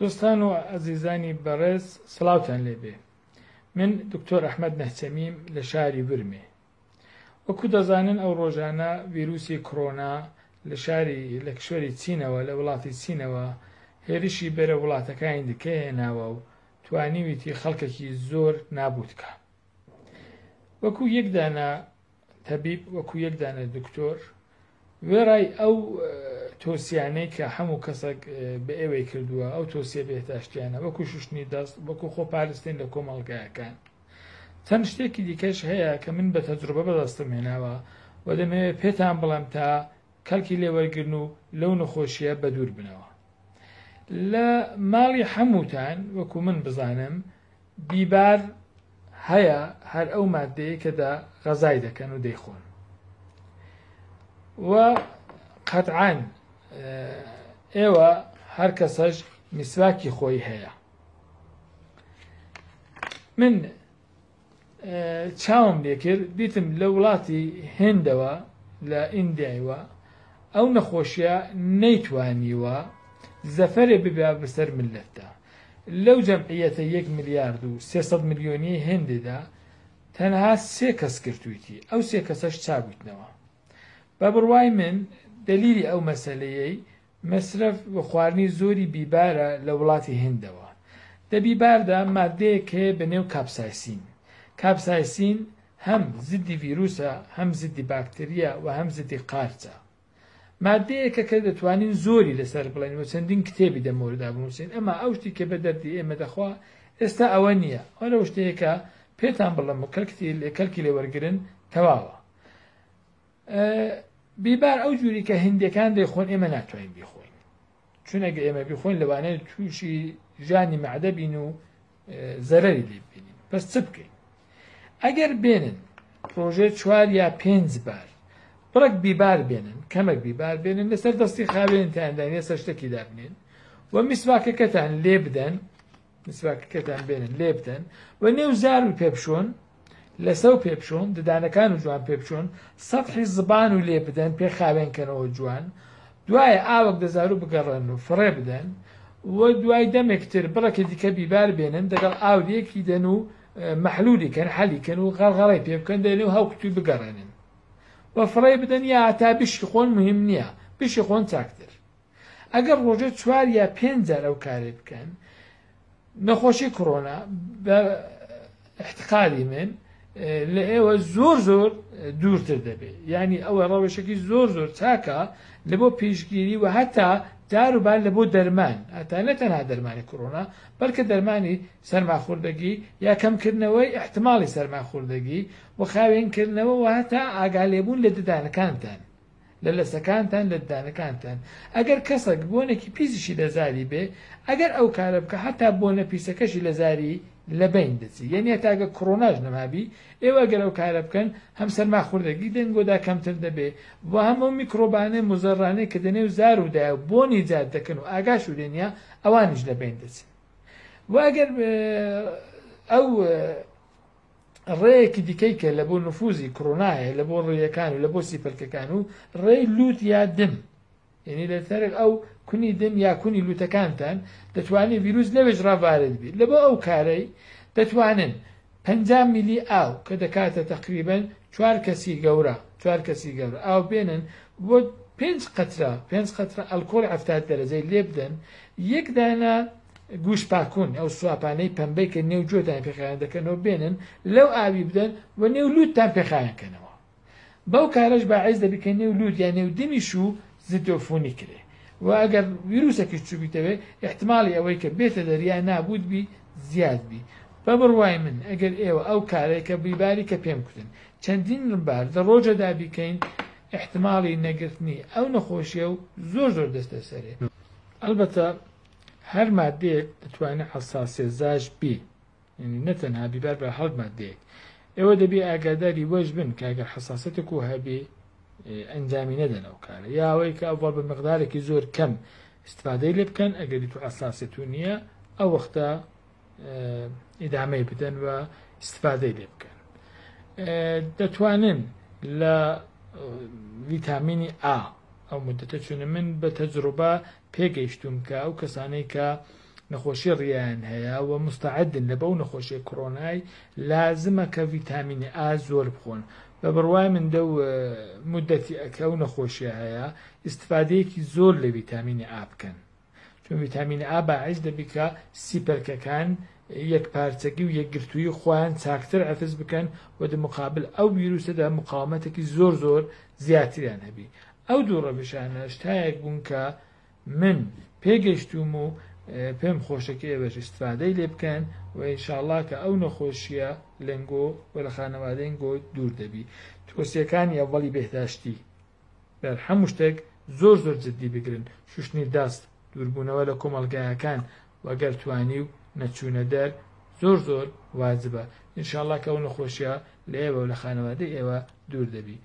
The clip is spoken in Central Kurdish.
دوستان و عزیزانی بەڕێز سڵاوتان لێبێ. من دکتۆر ئەحمەد نەحچەمیم لە شاری برمێ. وەکو دەزانن ئەو ڕۆژانە ڤیرۆسی کۆڕۆنا لە کشوەری چینەوە لە وڵاتی چینەوە هێرشی بەرە وڵاتەکانی دیکە هێناوە و توانیویەتی خەڵکێکی زۆر نابوودکە. وەکو یەکدانە تەبیب، وەکو یەکدانە دکتۆر، وێڕای ئەو تۆسیانەی کە هەموو کەسێک بە ئێوەی کردووە، ئەو تۆسیە بێتاشتیانە وەکو شوشتنی دەست، وەکو خۆپارستین لە کۆمەڵگایەکان. چەند شتێکی دیکەش هەیە کە من بە تەجروبە بەدەستم هێناوە و دەمەوێت پێتان بڵێم تا کەلکی لێوەرگرن و لەو نەخۆشیە بەدوور بنەوە. لە ماڵی هەمووتان وەکو من بزانم بیبار هەیە، هەر ئەو مادەیە کە غەزای دەکەن و دەیخۆن. و قەتعاً ئێوە هەر کەسەش میسواکی خۆی هەیە. من چاوم لێ کرد، دیتم لە وڵاتی هێندەوە لە ئیندیایوە ئەو نەخۆشیە نەیتوانیوە زەفەرێ ببێ بەسەر ملەتدا. لەو جەمعیەتە 1 ملیارد و 300 ملیۆنی هێندێدا تەنها 3 کەس کردویتی، ئەو 3 کەسەش چابوویتنەوە. بە بڕوای من دلیلی ئەو مەسەلەیەی مەسرەف و خواردنی زۆری بیبارە لە وڵاتی هێندەوە. لە بیباردا مادەیەک هەیە بە نێو کاپسایسین. کاپسایسین هەم زیدی ڤیرۆسە، هەم زیدی باکتریە و هەم زیدی قارچە. مادەیەکە کە دەتوانین زۆری لەسەر بڵێن و چەندین کتێبی دەمۆردا بنووسین، ئەمە ئەو شتی کە بە دەردی ئێمە دەخوا ئێستا ئەوە نییە. ئەو لەو شتەیەکە پێتان بڵێم و کەلکی لێوەرگرن تەواوە. بیبار ئەو جووری کە هندیەکان دەیخۆن ئێمە ناتوانین بیخۆین، چون ئەگە ئێمە بیخۆین لەوانەیە تووشی ژانی مەعدە بین و زەرەری لێ ببینین. پس چ بکەین؟ ئەگەر بێنن ڕۆژێ 4 یا 5 بار بڕێک بیبار بێنن، کەمێک بیبار بێنن، لەسەر دەستی خاوێنتاندان ێستا شتێکی دابنێن و میسواکەکەتان لێ بدەن، میسواکەکەتان بێنن لێ بدەن و نێو زار و پێبشۆن، لەسەو پێبشۆن، ددانەکان و جوان پێبشۆن، سەطحی زبان و لێ بدەن، پێ خاوێنکەنەوە جوان، دوایە ئاوەک دەزار و بگەڕێن و فڕێ بدەن و دوای دەمێکتر بڕێکی دیکە بیبار بێنن، دەگەڵ ئاودێکی دەن و مەحلولیکەن، حەلیکەن و غەرغەڕی پێ بکەن، دێنێ و هەوکتوی بگەڕێنن و فڕێ بدەن. یا تا بیشی خۆن مهم نییە، بیشی خۆن چاکتر. ئەگەر ڕۆژێ 4 یا 5 جار ئەو کارێ بکەن، نەخۆشی کۆڕۆنا بە احتقالی من لە ئێوە زۆر دوورتر دەبێت. یعنی ئەوە ڕەوشێکی زۆر چاکە لە بۆ پێشگیری و هەتا داروبار لە بۆ دەرمان، هەتا نەتەنها دەرمانی کۆڕۆنا بەڵکە دەرمانی سەرماخوردەگی یا کەمکردنەوەی احتماڵی سەرماخوردەگی و خاوێنکردنەوە و هەتا ئاگالێبوون لە ددانەکانتان، لە لەسەکانتان، لە ددانەکانتان. ئەگەر کەسێک بۆنێکی پیسیشی لە زاری بێ، ئەگەر ئەو کارە بکە هەتا بۆنە پیسەکەشی لە زاری لەبین دەچی. یعنی هەتاگە کۆڕۆناژ نەمابی، ئێوە گەر ئەو کارە بکەن هەم سەرماخوردەگی دەنگۆدا کەمتر دەبێ و هەم ئەو میکرۆبانەی مزەڕانەی کە دەنێو زار ودایە بۆنی ایجاد دەکەن و ئاگاش و لێنیا ئەوانیش لەبین دەچن. و ئەگەر ئەو ڕێیەکی دیکەی کە لە بۆ نفوزی کۆڕۆنایە، لە بۆ ڕێیەکان و لە بۆ سیپەلکەکان و ڕێی لووت یا دم، یعنی لەسەر ئەو کونی دم یا کونی لوتەکانتان دەتوانێت ڤیرۆس لەوێش ڕاوارد بێت. لە بۆ ئەو کارەی دەتوانن 50 میلی ئاو کە دەکاتە تقریبەن 4 کەسی گەورە ئاو بێنن بۆ 5 قەترە ئەلکۆڵی 70 دەرەجەی لێ بدەن، 1 دانە گوش پاکوون، ئەو سوپانەی پەمبەی کە نێو جۆتان پێخایەن دەکەنەوە بێنن، لەو ئاوی بدەن و نێو لوتتان پێخایەنکەنەوە. بەو کارەش باعیز دەبێت کە نێو لوت یا نێو دمیش و زیدۆفۆنی کرێ و ئەگەر ڤیرۆسێکی چوبیتەوە احتمالی ئەوەی کە بێتە دەریا نابود بی زیاد بی. بە بڕوای من ئەگەر ئێوە ئەو کارێک کە بیباری کە پێم کوتن چەندین بار لە ڕۆژەدا بیکەین، احتمالی نەگرتنی ئەو نەخۆشیە و زۆر دەستە سەرێ. ئەلبەتە هەر مادەیەک دەتوانێت حەساسێزاش بی، یعنی نەتەنها بیبار بە هەڵ مادەیەک. ئێوە دەبێ ئاگاداری وەش بن کە ئەگەر حەساسەتێک و هەبێ ئەنجامی نەدەن ئەو کارە، یا ئەوەی کە ئەوە بە مقدارێکی زۆر کەم استفادەی لێ بکەن، ئەگەری تو حەساسێت و نییە ئەو وەختە ئیدامەی بدەن و استفادەی لێ بکەن. دەتوانن لە ڤیتامینی ئا ئەو مدەتە چونە من بە تەجروبە پێگەیشتوم کە ئەو کەسانەی کە نەخۆشی ڕیان هەیە و مستعدن لە بەو نەخۆشی کۆرۆنای لازمە کە ڤیتامینی ئا زۆر بخۆن بە بڕوای من دە و مدەتی ئەکە و نەخۆشیە هەیە ئیستفادەیەکی زۆر لە ڤیتامینی ئا بکەن چون ڤیتامینی ئا باعث دەبی کە سیپەرکەکان یەکپارچەکی و یەکگرتووی خۆیان چاکتر حەفز بکەن و دمقابل ئەو ڤیرۆسەدا مقاومەتێکی زۆر زۆر زیاتریان هەبی ئەو دوو ڕەوشانە شتایەک بوون کە من پێگەشتوم و پێم خۆشەکە ئێوەش ئیستفادەی لێ بکەن و ئینشاءڵڵا کە ئەو نەخۆشیە لەنگۆ و لە خانەوادەنگۆ دوور دەبی تۆسیەکانی ئەڤەڵی بێهداشتی بەر هەموو شتێک زۆر زۆر جددی بگرن شوشتنی دەست دووربوونەوە لە کۆمەڵگایەکان وەگەر توانی و نەچوونە دەر زۆر زۆر واجبە ئینشاءڵڵا کە ئەو نەخۆشیە لە ئێوە و لە خانەوادەی ئێوە دوور دەبی